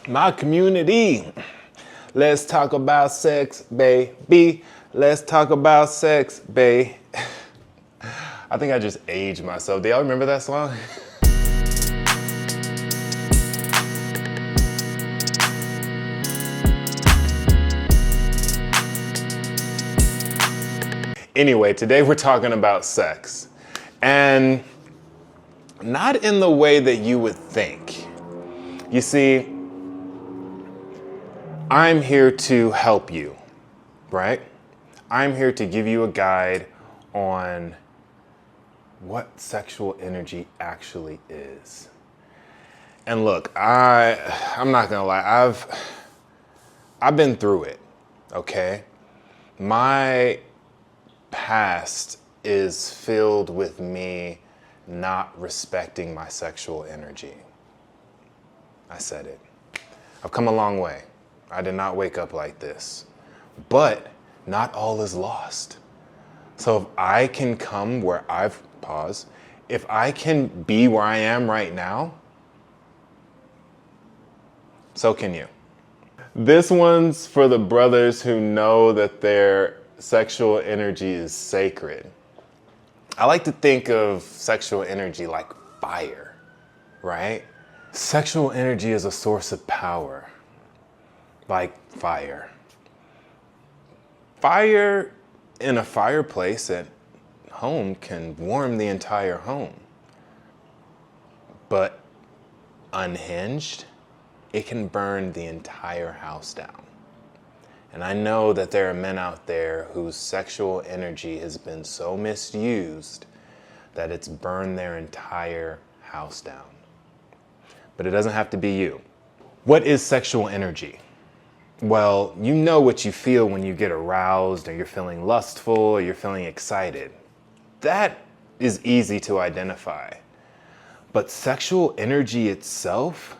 My community. Let's talk about sex, baby. Let's talk about sex, babe. I think I just aged myself. Do y'all remember that song? Anyway, today we're talking about sex. And not in the way that you would think. You see, I'm here to help you, right? I'm here to give you a guide on what sexual energy actually is. And look, I'm not gonna lie, I've been through it, okay? My past is filled with me not respecting my sexual energy. I said it. I've come a long way. I did not wake up like this. But not all is lost. So if I can come where if I can be where I am right now, so can you. This one's for the brothers who know that their sexual energy is sacred. I like to think of sexual energy like fire, right? Sexual energy is a source of power, like fire. Fire in a fireplace at home can warm the entire home. But unhinged, it can burn the entire house down. And I know that there are men out there whose sexual energy has been so misused that it's burned their entire house down. But it doesn't have to be you. What is sexual energy? Well, you know what you feel when you get aroused, or you're feeling lustful, or you're feeling excited. That is easy to identify. But sexual energy itself,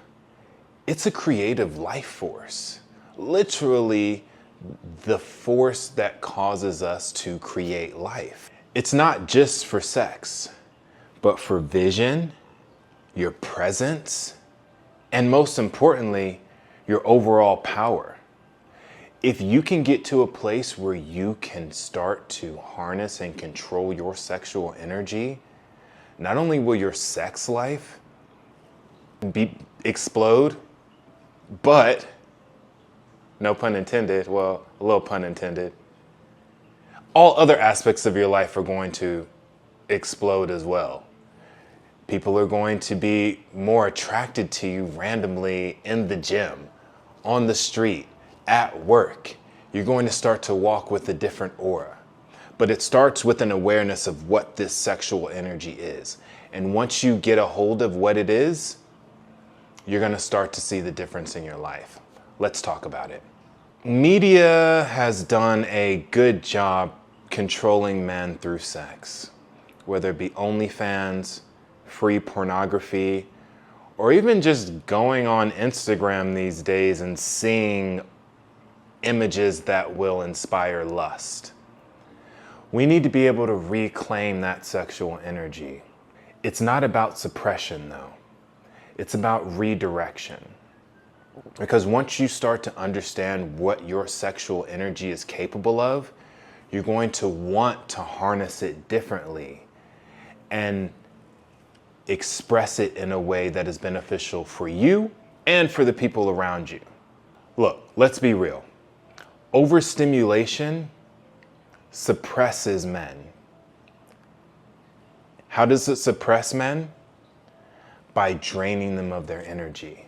it's a creative life force. Literally, the force that causes us to create life. It's not just for sex, but for vision, your presence, and most importantly, your overall power. If you can get to a place where you can start to harness and control your sexual energy, not only will your sex life explode, but, no pun intended, well, a little pun intended, all other aspects of your life are going to explode as well. People are going to be more attracted to you randomly in the gym, on the street, at work. You're going to start to walk with a different aura. But it starts with an awareness of what this sexual energy is. And once you get a hold of what it is, you're going to start to see the difference in your life. Let's talk about it. Media has done a good job controlling men through sex, whether it be OnlyFans, free pornography, or even just going on Instagram these days and seeing images that will inspire lust. We need to be able to reclaim that sexual energy. It's not about suppression though. It's about redirection. Because once you start to understand what your sexual energy is capable of, you're going to want to harness it differently and express it in a way that is beneficial for you and for the people around you. Look, let's be real. Overstimulation suppresses men. How does it suppress men? By draining them of their energy.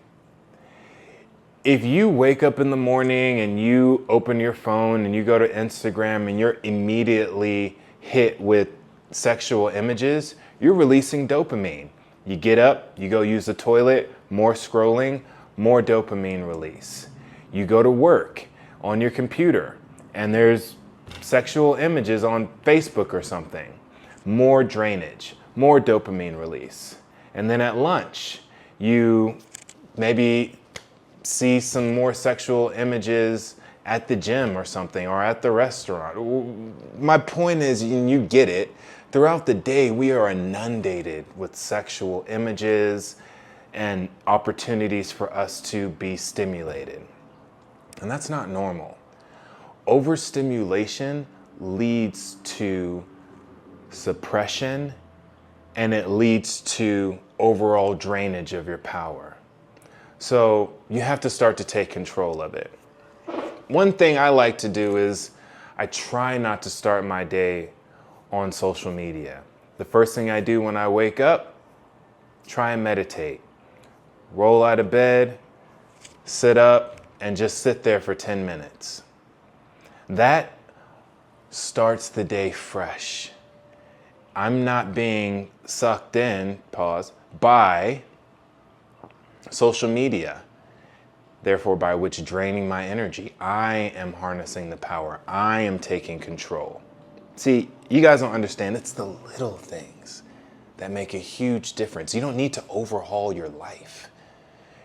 If you wake up in the morning and you open your phone and you go to Instagram and you're immediately hit with sexual images, you're releasing dopamine. You get up, you go use the toilet, more scrolling, more dopamine release. You go to work on your computer and there's sexual images on Facebook or something. More drainage, more dopamine release. And then at lunch, you maybe see some more sexual images at the gym or something, or at the restaurant. My point is, and you get it, throughout the day, we are inundated with sexual images and opportunities for us to be stimulated. And that's not normal. Overstimulation leads to suppression, and it leads to overall drainage of your power. So you have to start to take control of it. One thing I like to do is I try not to start my day on social media. The first thing I do when I wake up, try and meditate. Roll out of bed, sit up, and just sit there for 10 minutes. That starts the day fresh. I'm not being sucked in, by social media, therefore by which draining my energy. I am harnessing the power. I am taking control. See, you guys don't understand. It's the little things that make a huge difference. You don't need to overhaul your life.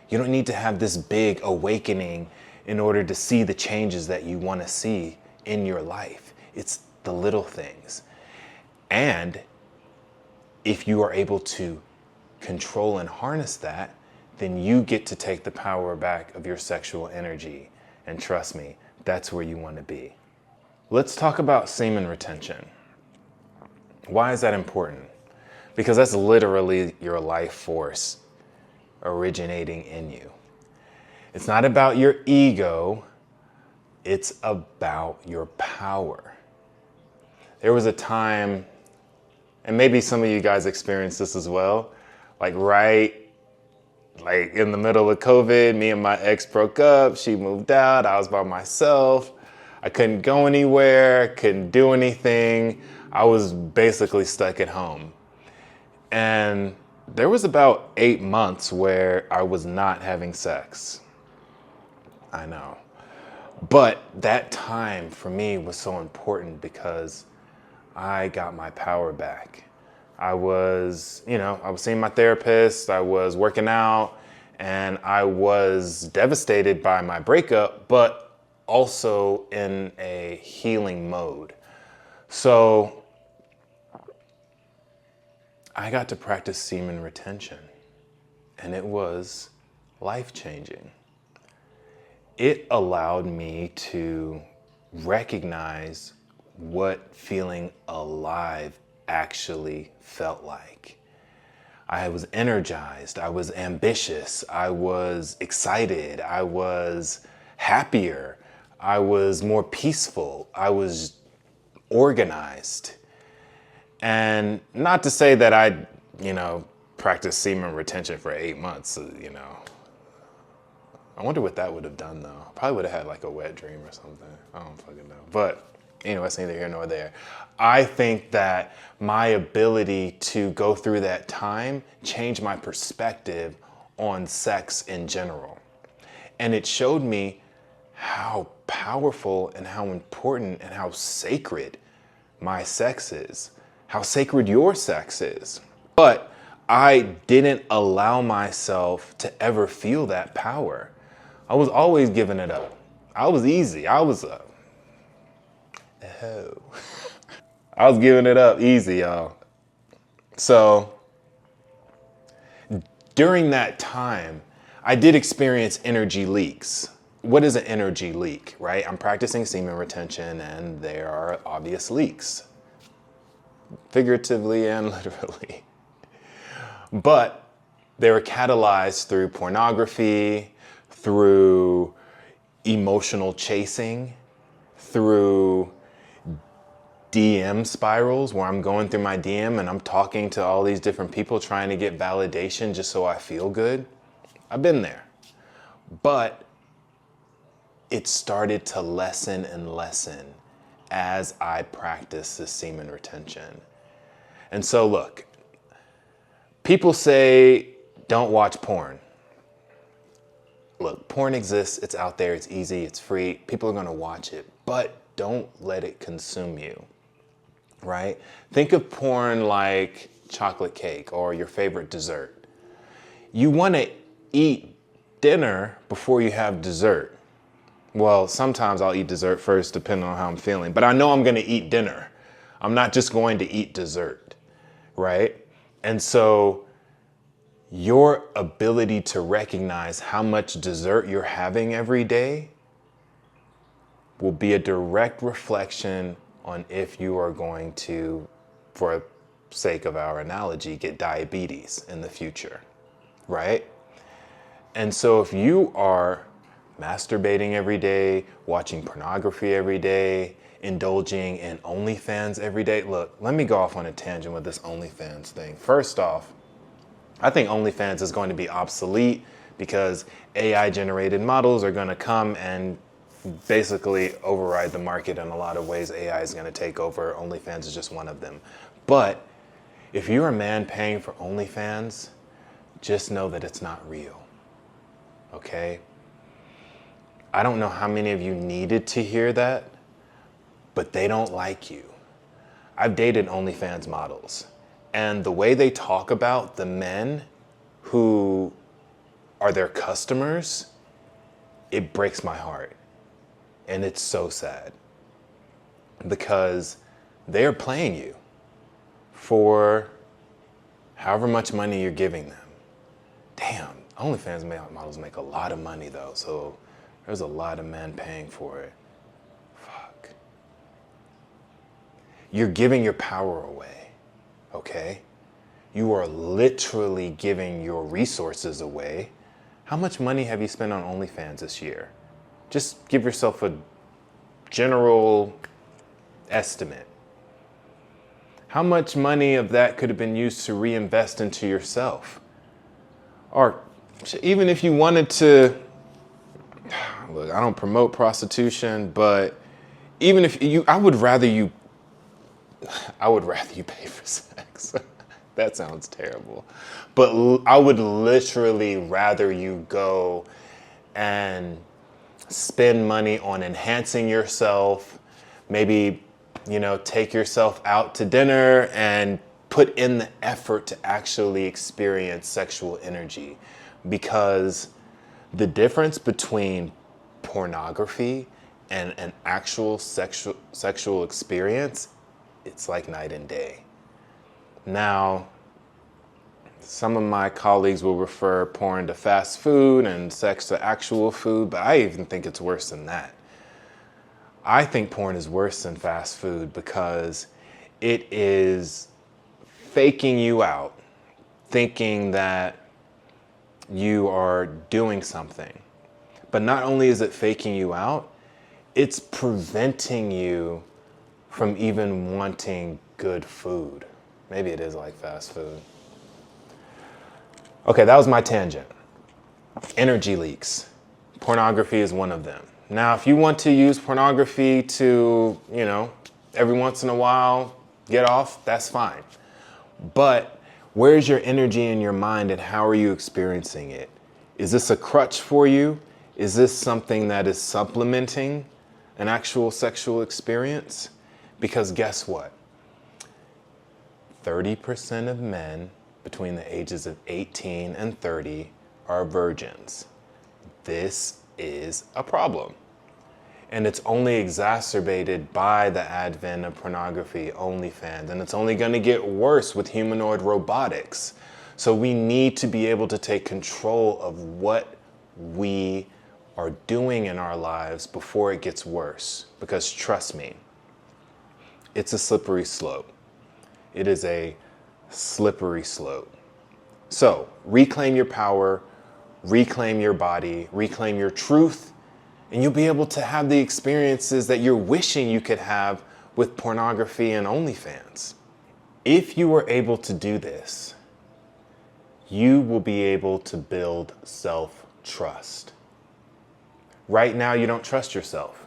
You don't need to have this big awakening in order to see the changes that you want to see in your life. It's the little things. And if you are able to control and harness that, then you get to take the power back of your sexual energy. And trust me, that's where you want to be. Let's talk about semen retention. Why is that important? Because that's literally your life force originating in you. It's not about your ego, it's about your power. There was a time, and maybe some of you guys experienced this as well, like in the middle of COVID, me and my ex broke up, she moved out, I was by myself. I couldn't go anywhere, couldn't do anything. I was basically stuck at home. And there was about 8 months where I was not having sex. I know. But that time for me was so important because I got my power back. I was seeing my therapist, I was working out, and I was devastated by my breakup, but also in a healing mode. So I got to practice semen retention, and it was life-changing. It allowed me to recognize what feeling alive actually felt like. I was energized, I was ambitious, I was excited, I was happier, I was more peaceful, I was organized. And not to say that I, practiced semen retention for 8 months, I wonder what that would have done though. Probably would have had like a wet dream or something. I don't fucking know. But anyway, it's neither here nor there. I think that my ability to go through that time changed my perspective on sex in general. And it showed me how powerful and how important and how sacred my sex is, how sacred your sex is. But I didn't allow myself to ever feel that power. I was always giving it up. I was easy. I was giving it up easy, y'all. So during that time, I did experience energy leaks. What is an energy leak, right? I'm practicing semen retention and there are obvious leaks, figuratively and literally. But they were catalyzed through pornography, through emotional chasing, through DM spirals where I'm going through my DM and I'm talking to all these different people trying to get validation just so I feel good. I've been there. But it started to lessen and lessen as I practiced the semen retention. And so look, people say don't watch porn. Look, porn exists, it's out there, it's easy, it's free, people are gonna watch it, but don't let it consume you, right? Think of porn like chocolate cake or your favorite dessert. You wanna eat dinner before you have dessert. Well, sometimes I'll eat dessert first depending on how I'm feeling, but I know I'm gonna eat dinner. I'm not just going to eat dessert, right? And so Your ability to recognize how much dessert you're having every day will be a direct reflection on if you are going to, for sake of our analogy, get diabetes in the future, right? And so if you are masturbating every day, watching pornography every day, indulging in OnlyFans every day. Look, let me go off on a tangent with this OnlyFans thing. First off, I think OnlyFans is going to be obsolete because AI generated models are going to come and basically override the market in a lot of ways. AI is going to take over. OnlyFans is just one of them. But if you're a man paying for OnlyFans, just know that it's not real. Okay? I don't know how many of you needed to hear that, but they don't like you. I've dated OnlyFans models, and the way they talk about the men who are their customers, it breaks my heart. And it's so sad because they're playing you for however much money you're giving them. Damn, OnlyFans models make a lot of money though, so there's a lot of men paying for it. Fuck. You're giving your power away, okay? You are literally giving your resources away. How much money have you spent on OnlyFans this year? Just give yourself a general estimate. How much money of that could have been used to reinvest into yourself? Or even if you wanted to, look, I don't promote prostitution, but even if you, I would rather you pay for sex. That sounds terrible. But I would literally rather you go and spend money on enhancing yourself, maybe, take yourself out to dinner and put in the effort to actually experience sexual energy. Because the difference between pornography and an actual sexual experience, it's like night and day. Now, some of my colleagues will refer porn to fast food and sex to actual food, but I even think it's worse than that. I think porn is worse than fast food because it is faking you out, thinking that you are doing something. But not only is it faking you out, it's preventing you from even wanting good food. Maybe it is like fast food. Okay, that was my tangent. Energy leaks. Pornography is one of them. Now, if you want to use pornography to, every once in a while get off, that's fine. But where's your energy in your mind and how are you experiencing it? Is this a crutch for you? Is this something that is supplementing an actual sexual experience? Because guess what? 30% of men between the ages of 18 and 30 are virgins. This is a problem. And it's only exacerbated by the advent of pornography, OnlyFans, and it's only going to get worse with humanoid robotics. So we need to be able to take control of what we are doing in our lives before it gets worse. Because trust me, it's a slippery slope. It is a slippery slope. So reclaim your power, reclaim your body, reclaim your truth, and you'll be able to have the experiences that you're wishing you could have with pornography and OnlyFans. If you are able to do this, you will be able to build self-trust. Right now, you don't trust yourself.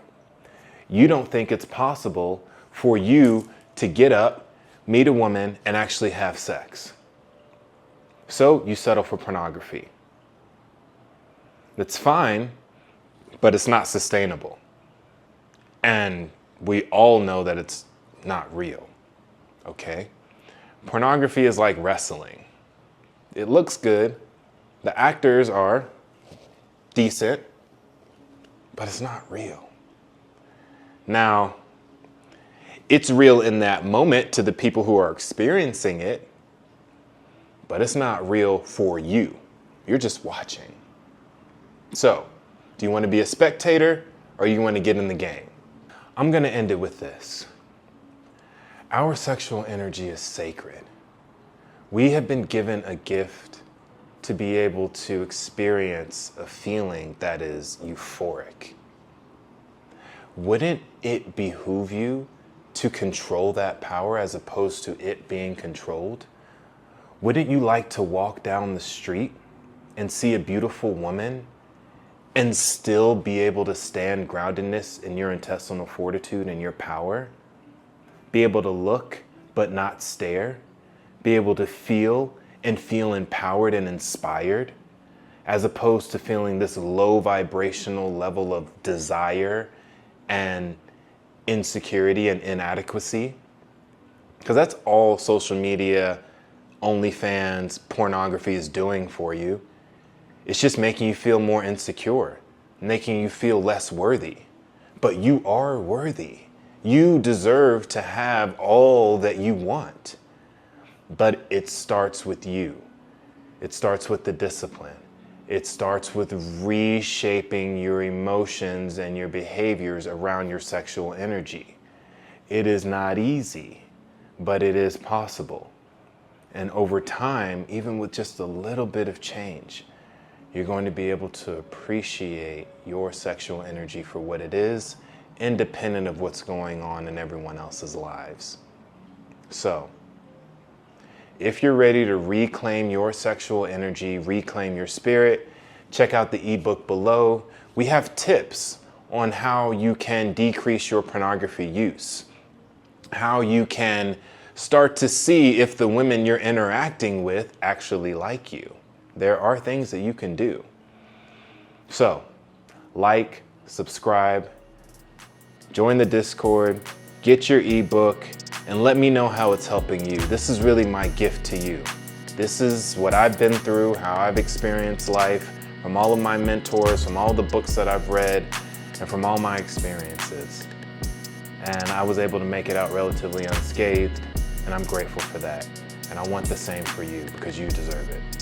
You don't think it's possible for you to get up, meet a woman, and actually have sex. So you settle for pornography. It's fine, but it's not sustainable. And we all know that it's not real, okay? Pornography is like wrestling. It looks good. The actors are decent, but it's not real. Now, it's real in that moment to the people who are experiencing it, but it's not real for you. You're just watching. So, do you want to be a spectator or you want to get in the game? I'm going to end it with this. Our sexual energy is sacred. We have been given a gift to be able to experience a feeling that is euphoric. Wouldn't it behoove you to control that power as opposed to it being controlled? Wouldn't you like to walk down the street and see a beautiful woman and still be able to stand groundedness in your intestinal fortitude and your power? Be able to look but not stare? Be able to feel and feel empowered and inspired, as opposed to feeling this low vibrational level of desire and insecurity and inadequacy? Because that's all social media, OnlyFans, pornography is doing for you. It's just making you feel more insecure, making you feel less worthy. But you are worthy. You deserve to have all that you want. But it starts with you. It starts with the discipline. It starts with reshaping your emotions and your behaviors around your sexual energy. It is not easy, but it is possible. And over time, even with just a little bit of change, you're going to be able to appreciate your sexual energy for what it is, independent of what's going on in everyone else's lives. So, if you're ready to reclaim your sexual energy, reclaim your spirit, check out the ebook below. We have tips on how you can decrease your pornography use, how you can start to see if the women you're interacting with actually like you. There are things that you can do. So, like, subscribe, join the Discord, get your ebook, and let me know how it's helping you. This is really my gift to you. This is what I've been through, how I've experienced life, from all of my mentors, from all the books that I've read, and from all my experiences. And I was able to make it out relatively unscathed, and I'm grateful for that. And I want the same for you because you deserve it.